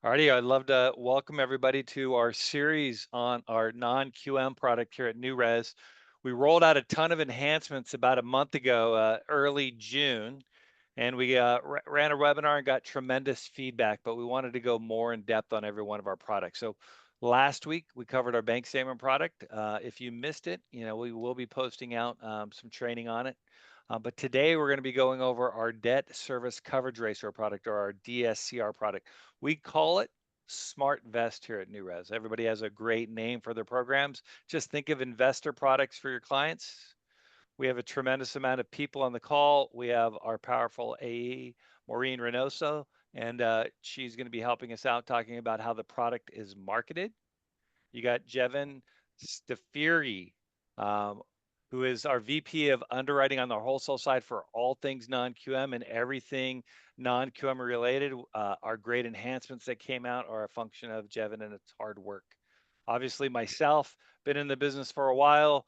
Alrighty, I'd love to welcome everybody to our series on our non-QM product here at Newrez. We rolled out a ton of enhancements about a month ago, early June, and we ran a webinar and got tremendous feedback, but we wanted to go more in depth on every one of our products. So last week we covered our bank statement product. If you missed it, we will be posting out some training on it. But today we're going to be going over our debt service coverage ratio product, or our DSCR product. We call it Smart Vest here at Newrez. Everybody has a great name for their programs. Just think of investor products for your clients. We have a tremendous amount of people on the call. We have our powerful AE, Maureen Reynoso, and she's going to be helping us out talking about how the product is marketed. You got Jevin Stafiri, um, who is our VP of underwriting on the wholesale side for all things non-QM and everything non-QM related. Our great enhancements that came out are a function of Jevin and its hard work. Obviously, myself, been in the business for a while,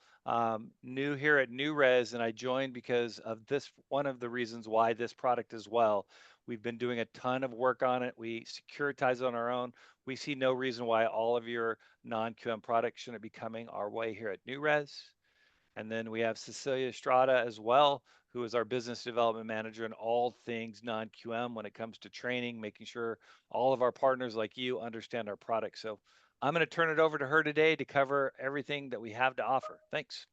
new here at Newrez, and I joined because of this, one of the reasons why this product as well. We've been doing a ton of work on it. We securitize on our own. We see no reason why all of your non-QM products shouldn't be coming our way here at Newrez. And then we have Cecilia Estrada as well, who is our business development manager in all things non-QM when it comes to training, making sure all of our partners like you understand our product. So I'm going to turn it over to her today to cover everything that we have to offer. Thanks.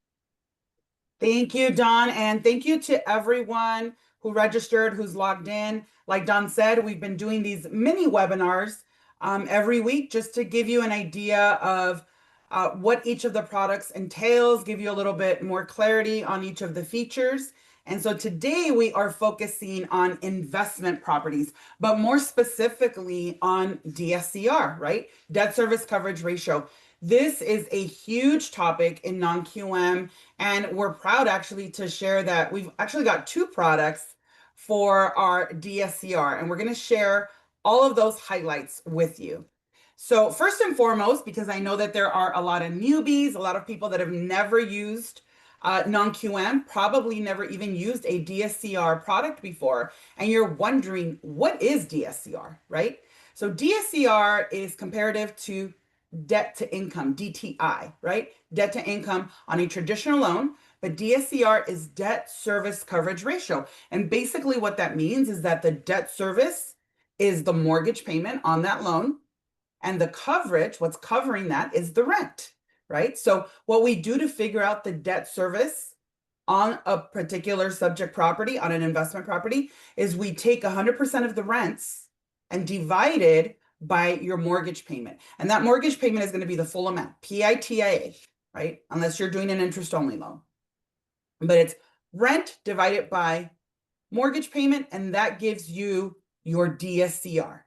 Thank you, Don, and thank you to everyone who registered, who's logged in. Like Don said, we've been doing these mini webinars every week just to give you an idea of what each of the products entails, give you a little bit more clarity on each of the features. And so today we are focusing on investment properties, but more specifically on DSCR, right? Debt service coverage ratio. This is a huge topic in non-QM, and we're proud actually to share that we've actually got two products for our DSCR, and we're going to share all of those highlights with you. So first and foremost, because I know that there are a lot of newbies, a lot of people that have never used non-QM, probably never even used a DSCR product before, and you're wondering, what is DSCR, right? So DSCR is comparative to debt to income, DTI, right? Debt to income on a traditional loan, but DSCR is debt service coverage ratio. And basically what that means is that the debt service is the mortgage payment on that loan, and the coverage, what's covering that is the rent, right? So what we do to figure out the debt service on a particular subject property, on an investment property, is we take 100% of the rents and divide it by your mortgage payment. And that mortgage payment is going to be the full amount, PITIA, right? Unless you're doing an interest-only loan. But it's rent divided by mortgage payment, and that gives you your DSCR.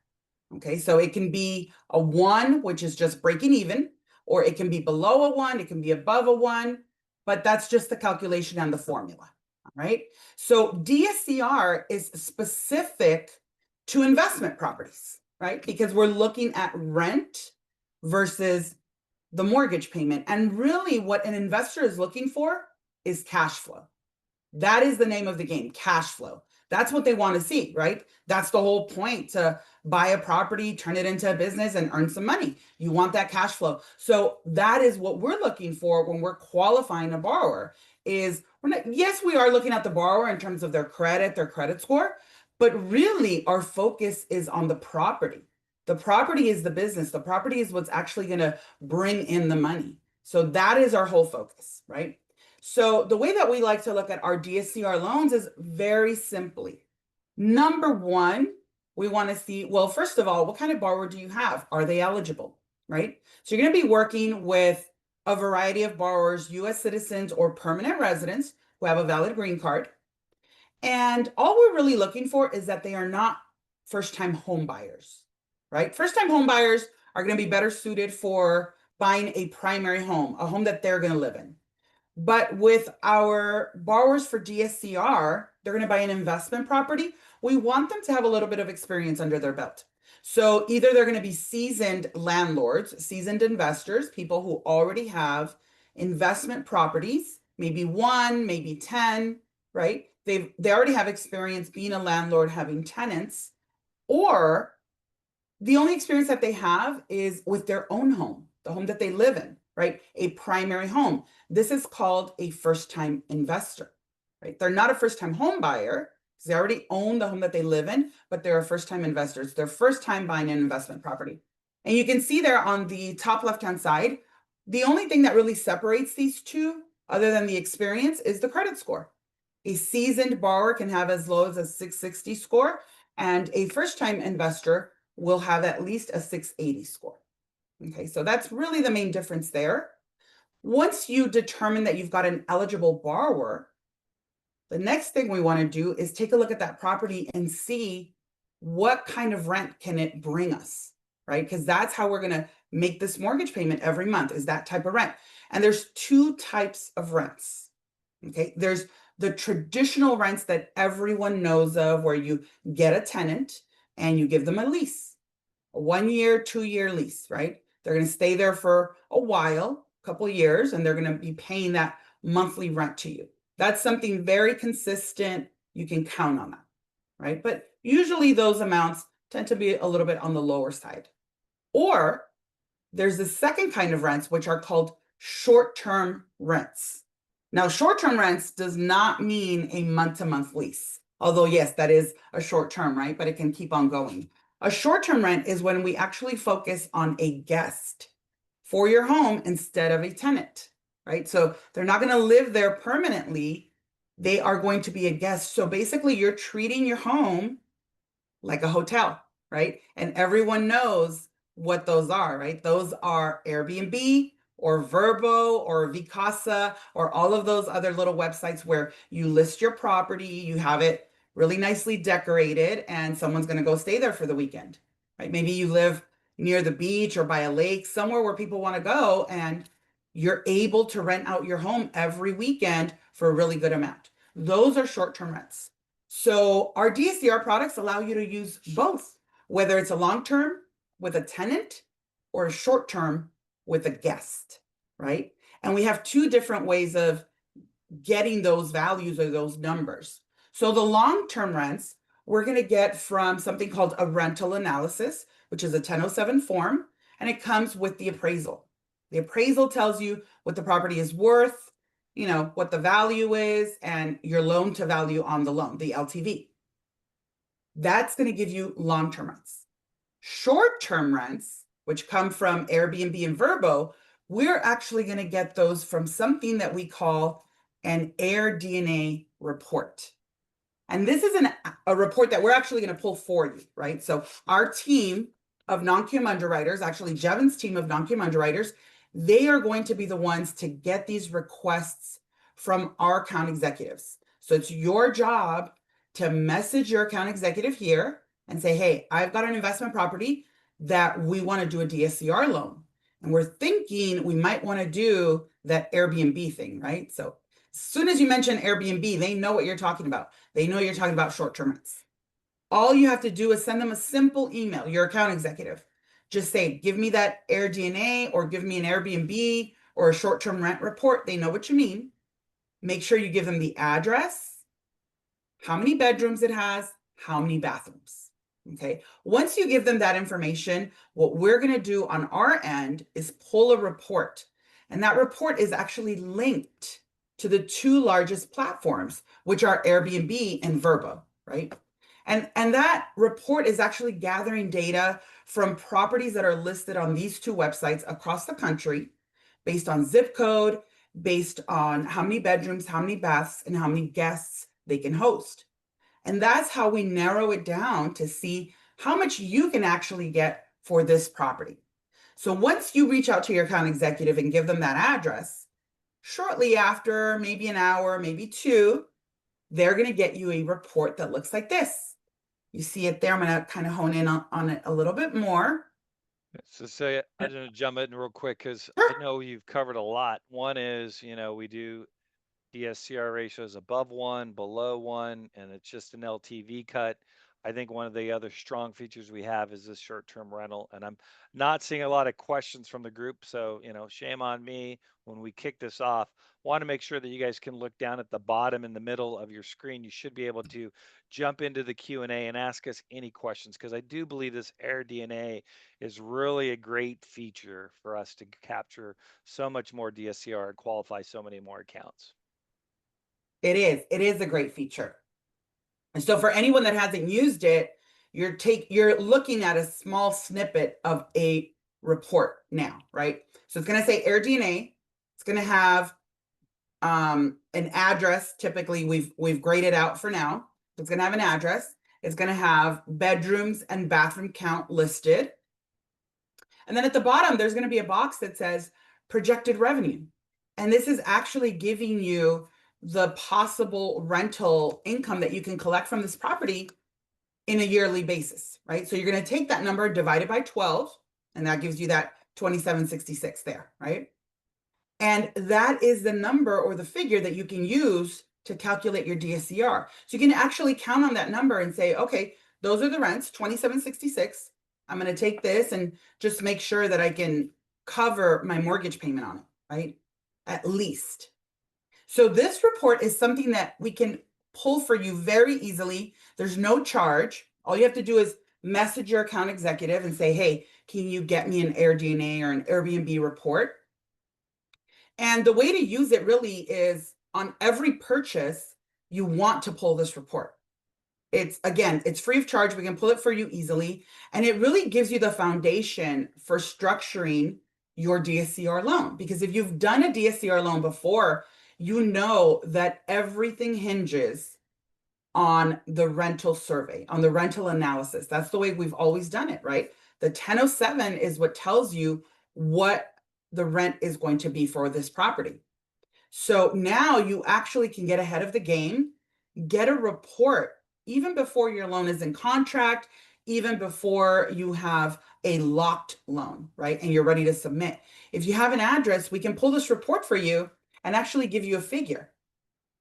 Okay, so it can be a 1, which is just breaking even, or it can be below a 1, it can be above a 1, but that's just the calculation and the formula, all right? So DSCR is specific to investment properties, right? Because we're looking at rent versus the mortgage payment. And really what an investor is looking for is cash flow. That is the name of the game, cash flow. That's what they want to see, right? That's the whole point, to buy a property, turn it into a business, and earn some money. You want that cash flow. So that is what we're looking for when we're qualifying a borrower. Is we're not, yes, we are looking at the borrower in terms of their credit score, but really our focus is on the property. The property is the business. The property is what's actually going to bring in the money. So that is our whole focus, right? So the way that we like to look at our DSCR loans is very simply. Number one, we want to see, well, first of all, what kind of borrower do you have? Are they eligible, right? So you're going to be working with a variety of borrowers, US citizens or permanent residents who have a valid green card. And all we're really looking for is that they are not first-time home buyers, right? First-time home buyers are going to be better suited for buying a primary home, a home that they're going to live in. But with our borrowers for DSCR, they're going to buy an investment property. We want them to have a little bit of experience under their belt. So either they're going to be seasoned landlords, seasoned investors, people who already have investment properties, maybe 1, maybe 10, right? They already have experience being a landlord, having tenants, or The only experience that they have is with their own home, the home that they live in, right? A primary home. This is called a first-time investor, right? They're not a first-time home buyer because they already own the home that they live in, but they're a first-time investors. They're first time buying an investment property. And you can see there on the top left-hand side, the only thing that really separates these two, other than the experience, is the credit score. A seasoned borrower can have as low as a 660 score, and a first-time investor will have at least a 680 score. Okay, so that's really the main difference there. Once you determine that you've got an eligible borrower, the next thing we want to do is take a look at that property and see what kind of rent can it bring us, right? Because that's how we're going to make this mortgage payment every month, is that type of rent. And there's two types of rents. Okay, there's the traditional rents that everyone knows of, where you get a tenant and you give them a lease, a 1 year, 2 year lease, right? They're going to stay there for a while, a couple of years, and they're going to be paying that monthly rent to you. That's something very consistent. You can count on that, right? But usually those amounts tend to be a little bit on the lower side. Or there's the second kind of rents, which are called short-term rents. Now, short-term rents does not mean a month-to-month lease. Although, yes, that is a short term, right? But it can keep on going. A short-term rent is when we actually focus on a guest for your home instead of a tenant, right? So they're not going to live there permanently. They are going to be a guest. So basically, you're treating your home like a hotel, right? And everyone knows what those are, right? Those are Airbnb or Verbo or Vacasa or all of those other little websites where you list your property, you have it really nicely decorated, and someone's going to go stay there for the weekend, right? Maybe you live near the beach or by a lake, somewhere where people want to go, and you're able to rent out your home every weekend for a really good amount. Those are short-term rents. So our DSCR products allow you to use both, whether it's a long-term with a tenant or a short-term with a guest, right? And we have two different ways of getting those values or those numbers. So the long-term rents, we're going to get from something called a rental analysis, which is a 1007 form, and it comes with the appraisal. The appraisal tells you what the property is worth, what the value is, and your loan to value on the loan, the LTV. That's going to give you long-term rents. Short-term rents, which come from Airbnb and Verbo, we're actually going to get those from something that we call an AirDNA report. And this is a report that we're actually going to pull for you, right? So our team of non-QM underwriters, actually Jevon's team of non-QM underwriters, they are going to be the ones to get these requests from our account executives. So it's your job to message your account executive here and say, hey, I've got an investment property that we want to do a DSCR loan. And we're thinking we might want to do that Airbnb thing, right? So as soon as you mention Airbnb, they know what you're talking about. They know you're talking about short-term rents. All you have to do is send them a simple email, your account executive. Just say, give me that AirDNA or give me an Airbnb or a short-term rent report. They know what you mean. Make sure you give them the address, how many bedrooms it has, how many bathrooms. Okay. Once you give them that information, what we're going to do on our end is pull a report. And that report is actually linked to the two largest platforms, which are Airbnb and Verbo, right? And that report is actually gathering data from properties that are listed on these two websites across the country based on zip code, based on how many bedrooms, how many baths, and how many guests they can host. And that's how we narrow it down to see how much you can actually get for this property. So once you reach out to your account executive and give them that address, shortly after, maybe an hour, maybe two, they're going to get you a report that looks like this. You see it there. I'm going to kind of hone in on it a little bit more. So say I just want to jump in real quick because I Sure. know you've covered a lot. One is, we do DSCR ratios above one, below one, and it's just an LTV cut. I think one of the other strong features we have is this short-term rental, and I'm not seeing a lot of questions from the group. So, shame on me when we kick this off. Want to make sure that you guys can look down at the bottom in the middle of your screen. You should be able to jump into the Q&A and ask us any questions because I do believe this AirDNA is really a great feature for us to capture so much more DSCR and qualify so many more accounts. It is. It is a great feature. And so for anyone that hasn't used it, you're looking at a small snippet of a report now, right? So it's going to say AirDNA. It's going to have an address. Typically, we've graded out for now. It's going to have an address. It's going to have bedrooms and bathroom count listed. And then at the bottom, there's going to be a box that says projected revenue. And this is actually giving you the possible rental income that you can collect from this property in a yearly basis, right? So you're going to take that number divided by 12, and that gives you that 2766 there, right? And that is the number or the figure that you can use to calculate your DSCR. So you can actually count on that number and say, okay, those are the rents, 2766. I'm going to take this and just make sure that I can cover my mortgage payment on it, right? At least. So this report is something that we can pull for you very easily. There's no charge. All you have to do is message your account executive and say, hey, can you get me an AirDNA or an Airbnb report? And the way to use it really is on every purchase, you want to pull this report. It's free of charge. We can pull it for you easily. And it really gives you the foundation for structuring your DSCR loan. Because if you've done a DSCR loan before, you know that everything hinges on the rental survey, on the rental analysis. That's the way we've always done it, right? The 1007 is what tells you what the rent is going to be for this property. So now you actually can get ahead of the game, get a report even before your loan is in contract, even before you have a locked loan, right? And you're ready to submit. If you have an address, we can pull this report for you and actually give you a figure.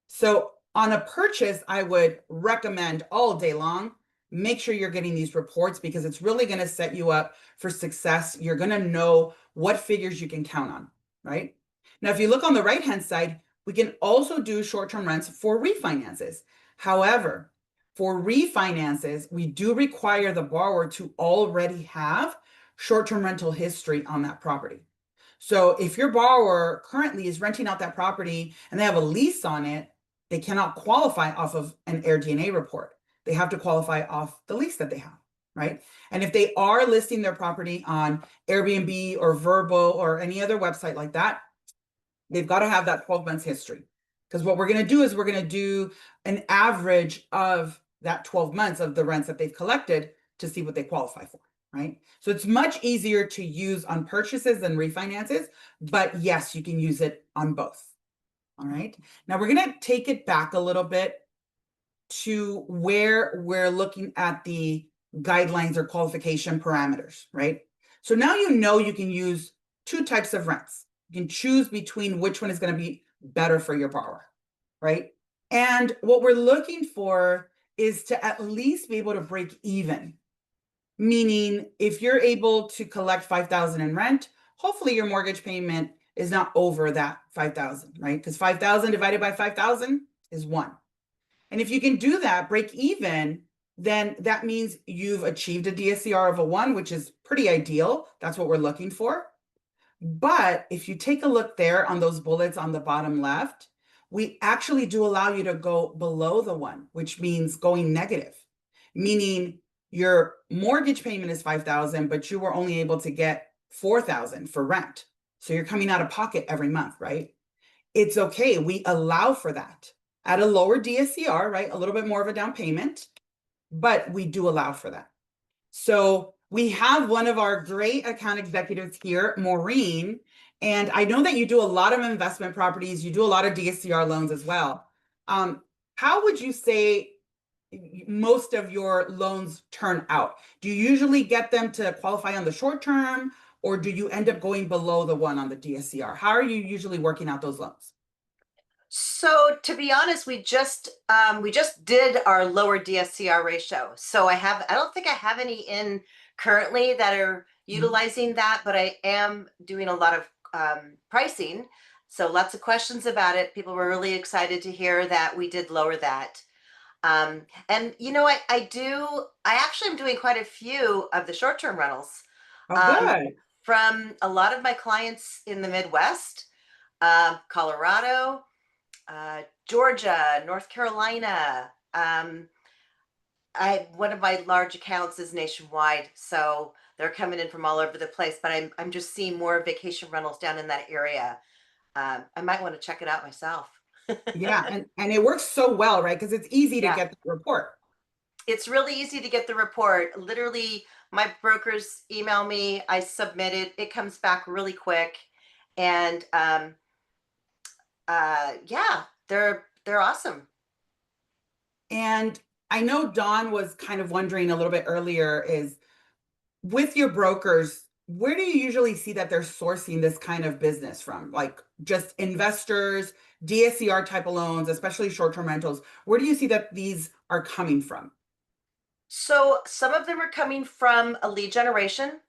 So on a purchase, I would recommend all day long, make sure you're getting these reports because it's really going to set you up for success. You're going to know what figures you can count on, right? Now, if you look on the right-hand side, we can also do short-term rents for refinances. However, for refinances, we do require the borrower to already have short-term rental history on that property. So if your borrower currently is renting out that property and they have a lease on it, they cannot qualify off of an AirDNA report. They have to qualify off the lease that they have, right? And if they are listing their property on Airbnb or Vrbo or any other website like that, they've got to have that 12 months history. Because what we're going to do is we're going to do an average of that 12 months of the rents that they've collected to see what they qualify for, right? So it's much easier to use on purchases than refinances, but yes, you can use it on both. All right. Now we're going to take it back a little bit to where we're looking at the guidelines or qualification parameters, right? So now you know you can use two types of rents. You can choose between which one is going to be better for your borrower, right? And what we're looking for is to at least be able to break even. Meaning if you're able to collect $5,000 in rent, hopefully your mortgage payment is not over that $5,000, right? Because 5,000 divided by 5,000 is 1. And if you can do that, break even, then that means you've achieved a DSCR of a 1, which is pretty ideal. That's what we're looking for. But if you take a look there on those bullets on the bottom left, we actually do allow you to go below the 1, which means going negative, meaning your mortgage payment is 5,000, but you were only able to get 4,000 for rent. So you're coming out of pocket every month, right? It's okay. We allow for that at a lower DSCR, right? A little bit more of a down payment, but we do allow for that. So we have one of our great account executives here, Maureen, and I know that you do a lot of investment properties. You do a lot of DSCR loans as well. How would you say most of your loans turn out? Do you usually get them to qualify on the short term, or do you end up going below the 1 on the DSCR? How are you usually working out those loans? So to be honest, we just did our lower DSCR ratio. So I don't think I have any in currently that are Mhm. utilizing that, but I am doing a lot of pricing. So lots of questions about it. People were really excited to hear that we did lower that. And I actually am doing quite a few of the short-term rentals Oh, um, good. from a lot of my clients in the Midwest, Colorado, Georgia, North Carolina. I One of my large accounts is nationwide, so they're coming in from all over the place. But I'm just seeing more vacation rentals down in that area. I might want to check it out myself. Yeah, and it works so well, right? Because it's easy to Yeah, get the report. it's really easy to get the report. Literally, my brokers email me, I submit it, it comes back really quick, and yeah, they're awesome. And I know Dawn was kind of wondering a little bit earlier is with your brokers, where do you usually see that they're sourcing this kind of business from? Like just investors, DSCR type of loans, especially short-term rentals. Where do you see that these are coming from? So some of them are coming from a lead generation.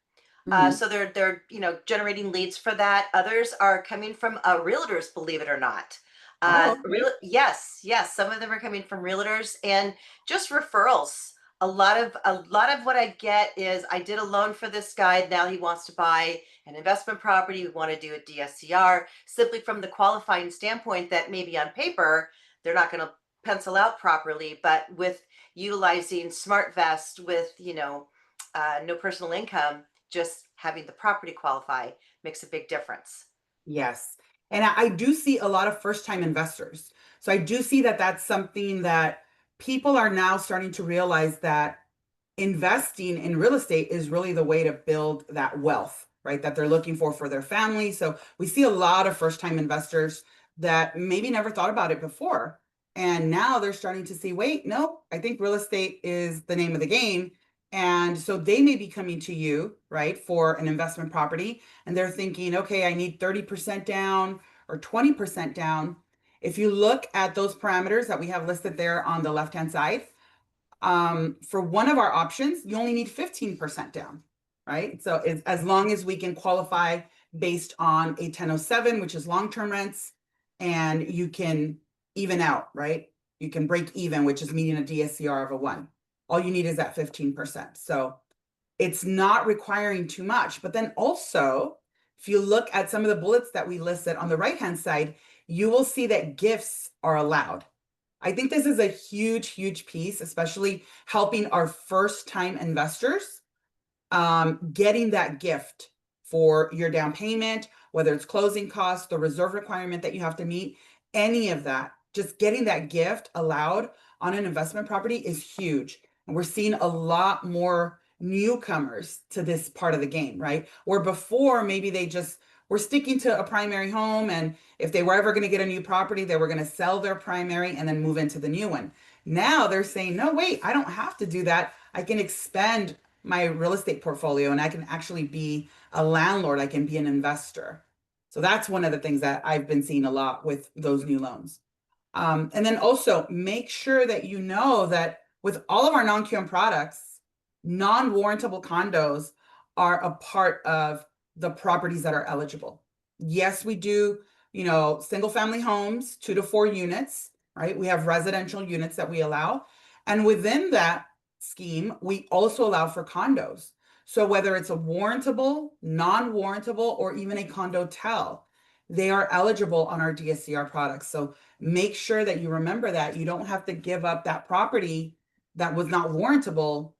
Mhm. So they're generating leads for that. Others are coming from realtors, believe it or not. Oh, okay. Yes, some of them are coming from realtors and just referrals. A lot of what I get is I did a loan for this guy. Now he wants to buy an investment property. We want to do a DSCR simply from the qualifying standpoint that maybe on paper they're not going to pencil out properly, but with utilizing SmartVest with no personal income, just having the property qualify makes a big difference. Yes. And I do see a lot of first-time investors. So I do see that that's something that people are now starting to realize that investing in real estate is really the way to build that wealth, right? That they're looking for their family. So we see a lot of first-time investors that maybe never thought about it before. And now they're starting to see, wait, no, I think real estate is the name of the game. And so they may be coming to you, right, for an investment property. And they're thinking, okay, I need 30% down or 20% down. If you look at those parameters that we have listed there on the left-hand side, for one of our options, you only need 15% down, right? So as long as we can qualify based on a 1007, which is long-term rents, and you can even out, right? You can break even, which is meeting a DSCR of a one. All you need is that 15%. So it's not requiring too much. But then also, if you look at some of the bullets that we listed on the right-hand side, you will see that gifts are allowed. I think this is a huge, huge piece, especially helping our first time investors getting that gift for your down payment, whether it's closing costs, the reserve requirement that you have to meet, any of that, just getting that gift allowed on an investment property is huge. And we're seeing a lot more newcomers to this part of the game, right? Where before maybe they just were sticking to a primary home, and if they were ever going to get a new property, they were going to sell their primary and then move into the new one. Now they're saying, no, wait, I don't have to do that. I can expand my real estate portfolio and I can actually be a landlord, I can be an investor. So that's one of the things that I've been seeing a lot with those new loans. And then also make sure that you know that with all of our non-QM products, non-warrantable condos are a part of the properties that are eligible. Yes, we do, single family homes, 2 to 4 units, right? We have residential units that we allow. And within that scheme, we also allow for condos. So whether it's a warrantable, non-warrantable, or even a condo tell, they are eligible on our DSCR products. So make sure that you remember that you don't have to give up that property that was not warrantable.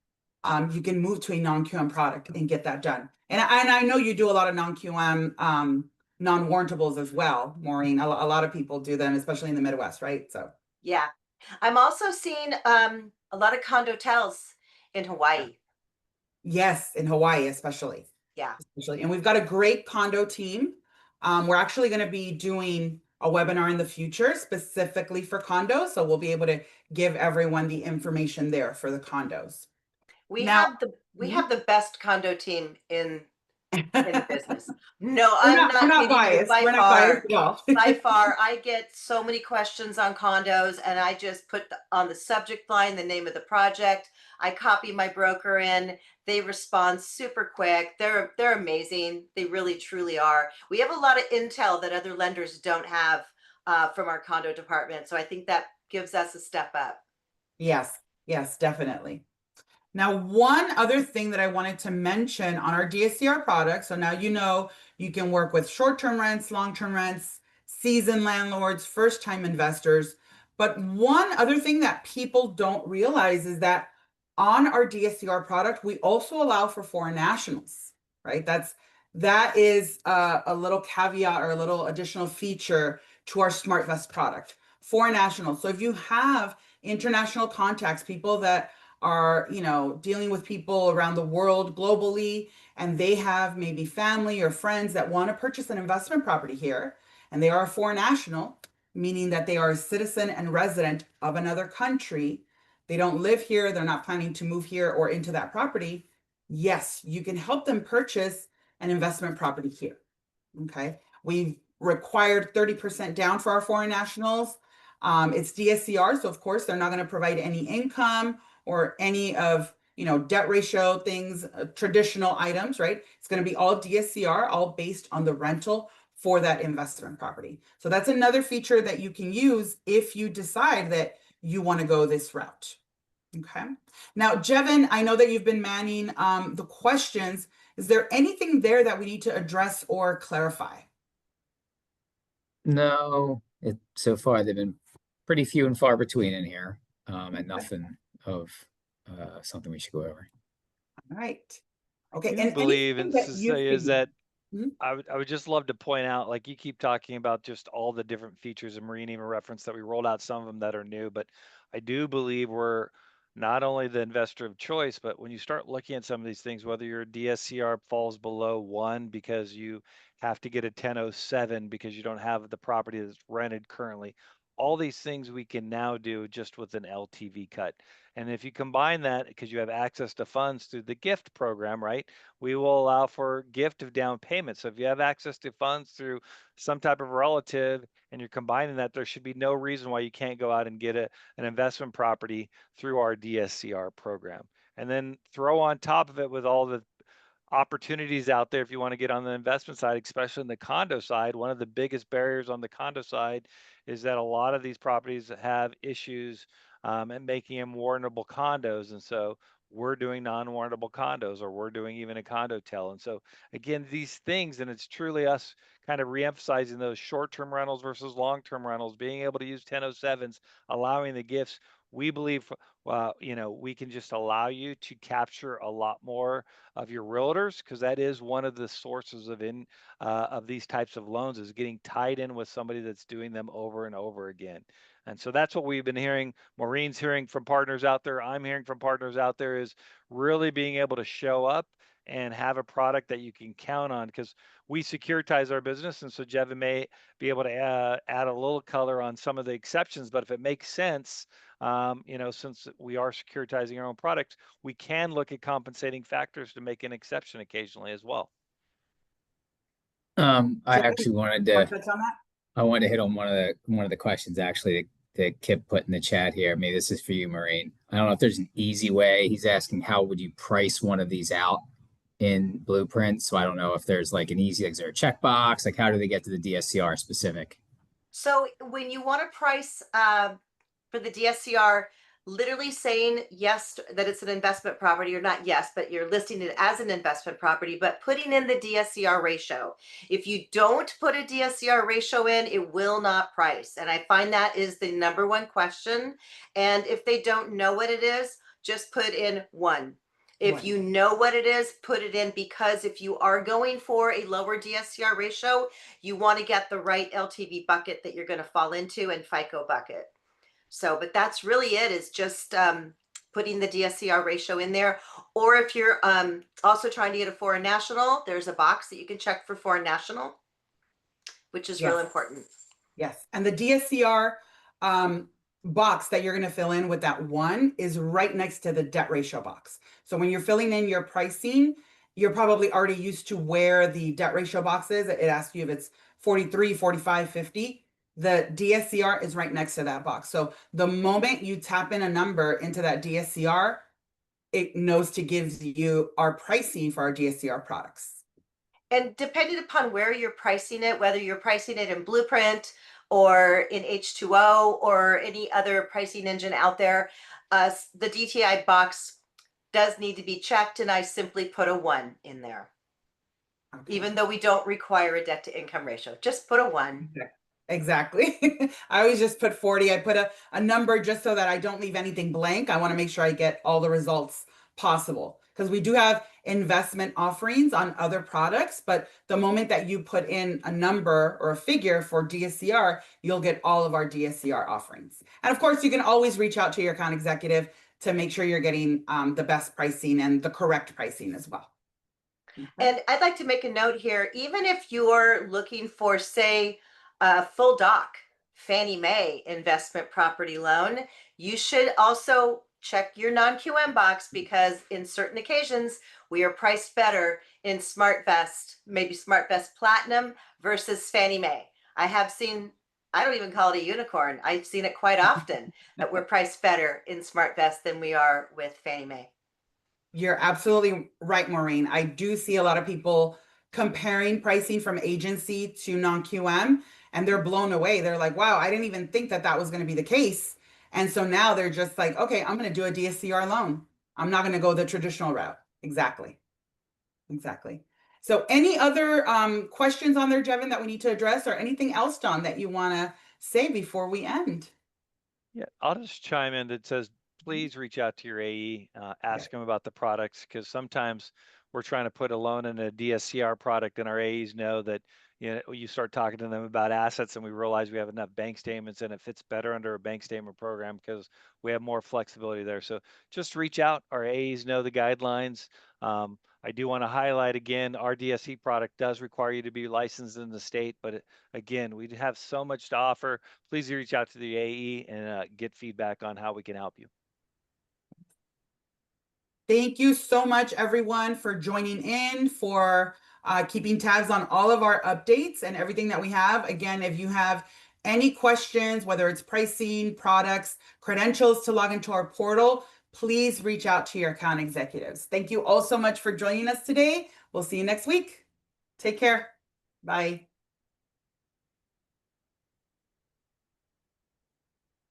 You can move to a non-QM product and get that done. And I know you do a lot of non-QM non-warrantables as well, Maureen. A lot of people do them, especially in the Midwest, right? So Yeah. I'm also seeing a lot of condo tells in Hawaii. yes, in Hawaii, especially. Yeah. And we've got a great condo team. We're actually going to be doing a webinar in the future specifically for condos. So we'll be able to give everyone the information there for the condos. We Now, have the we mhm, have the best condo team in in the business. No, We're I'm not, we're not not kidding you. biased. By We're not far, biased at all. by far, I get so many questions on condos, and I just put on the subject line the name of the project. I copy my broker in. They respond super quick. They're amazing. They really truly are. We have a lot of intel that other lenders don't have from our condo department, so I think that gives us a step up. Yes, yes, definitely. Now, one other thing that I wanted to mention on our DSCR product, so now you know you can work with short-term rents, long-term rents, seasoned landlords, first-time investors. But one other thing that people don't realize is that on our DSCR product, we also allow for foreign nationals, right? That is a little caveat or a little additional feature to our SmartVest product. Foreign nationals. So if you have international contacts, people that are, dealing with people around the world globally, and they have maybe family or friends that want to purchase an investment property here, and they are a foreign national, meaning that they are a citizen and resident of another country. They don't live here, they're not planning to move here or into that property. Yes, you can help them purchase an investment property here. Okay. We've required 30% down for our foreign nationals. It's DSCR, so of course they're not going to provide any income or any of, debt ratio things, traditional items, right? It's going to be all DSCR, all based on the rental for that investment property. So that's another feature that you can use if you decide that you want to go this route. Okay. Now, Jevin, I know that you've been manning the questions. Is there anything there that we need to address or clarify? No, so far they've been pretty few and far between in here, and nothing of something we should go over. All right. I Okay. do And believe, anything and that to you say is think. that Mhm. I would just love to point out, like you keep talking about just all the different features, and Marine even referenced that we rolled out some of them that are new, but I do believe we're not only the investor of choice, but when you start looking at some of these things, whether your DSCR falls below 1 because you have to get a 1007 because you don't have the property that's rented currently, all these things we can now do just with an LTV cut. And if you combine that, because you have access to funds through the gift program, right? We will allow for gift of down payment. So if you have access to funds through some type of relative and you're combining that, there should be no reason why you can't go out and get an investment property through our DSCR program. And then throw on top of it with all the opportunities out there if you want to get on the investment side, especially in the condo side. One of the biggest barriers on the condo side is that a lot of these properties have issues and making them warrantable condos. And so we're doing non-warrantable condos, or we're doing even a condo tell. And so again, these things, and it's truly us kind of reemphasizing those short-term rentals versus long-term rentals, being able to use 1007s, allowing the gifts. We believe, we can just allow you to capture a lot more of your realtors, because that is one of the sources of these types of loans, is getting tied in with somebody that's doing them over and over again. And so that's what we've been hearing. Maureen's hearing from partners out there. I'm hearing from partners out there, is really being able to show up and have a product that you can count on, because we securitize our business. And so Jevin may be able to add a little color on some of the exceptions, but if it makes sense, since we are securitizing our own product, we can look at compensating factors to make an exception occasionally as well. I Jevin, actually wanted want to to touch on that? I wanted to hit on one of the questions actually that Kip put in the chat here. Maybe this is for you, Maureen. I don't know if there's an easy way. He's asking how would you price one of these out in Blueprint. So I don't know if there's like an easy, like, is there a checkbox? Like, how do they get to the DSCR specific? So when you want to price for the DSCR, literally saying yes, that it's an investment property, or not yes, but you're listing it as an investment property, but putting in the DSCR ratio. If you don't put a DSCR ratio in, it will not price. And I find that is the number one question. And if they don't know what it is, just put in 1. If you know what it is, put it in, because if you are going for a lower DSCR ratio, you want to get the right LTV bucket that you're going to fall into, and FICO bucket. So, but that's really it, is just putting the DSCR ratio in there. Or if you're also trying to get a foreign national, there's a box that you can check for foreign national, which is real important. Yes. And the DSCR box that you're going to fill in with that 1 is right next to the debt ratio box. So when you're filling in your pricing, you're probably already used to where the debt ratio box is. It asks you if it's 43, 45, 50. The DSCR is right next to that box. So the moment you tap in a number into that DSCR, it knows to give you our pricing for our DSCR products. And depending upon where you're pricing it, whether you're pricing it in Blueprint or in H2O or any other pricing engine out there, the DTI box does need to be checked, and I simply put a 1 in there. Okay. Even though we don't require a debt to income ratio, just put a 1. Exactly. I always just put 40. I put a number just so that I don't leave anything blank. I want to make sure I get all the results possible, because we do have investment offerings on other products, but the moment that you put in a number or a figure for DSCR, you'll get all of our DSCR offerings. And of course, you can always reach out to your account executive to make sure you're getting the best pricing and the correct pricing as well. And I'd like to make a note here, even if you're looking for, say, a full doc Fannie Mae investment property loan, you should also check your non-QM box, because in certain occasions we are priced better in SmartVest, maybe SmartVest Platinum versus Fannie Mae. I have seen, I don't even call it a unicorn, I've seen it quite often that we're priced better in SmartVest than we are with Fannie Mae. You're absolutely right, Maureen. I do see a lot of people comparing pricing from agency to non-QM, and they're blown away. They're like, wow, I didn't even think that that was going to be the case. And so now they're just like, okay, I'm going to do a DSCR loan. I'm not going to go the traditional route. Exactly. Exactly. So any other questions on there, Jevin, that we need to address, or anything else, Don, that you want to say before we end? Yeah, I'll just chime in that says, please reach out to your AE, ask them about the products, because sometimes we're trying to put a loan in a DSCR product and our AEs know that, you know, you start talking to them about assets and we realize we have enough bank statements and it fits better under a bank statement program because we have more flexibility there. So just reach out. Our AEs know the guidelines. I do want to highlight again, our DSC product does require you to be licensed in the state, but again, we have so much to offer. Please reach out to the AE and get feedback on how we can help you. Thank you so much, everyone, for joining in, for keeping tabs on all of our updates and everything that we have. Again, if you have any questions, whether it's pricing, products, credentials to log into our portal, please reach out to your account executives. Thank you all so much for joining us today. We'll see you next week. Take care. Bye.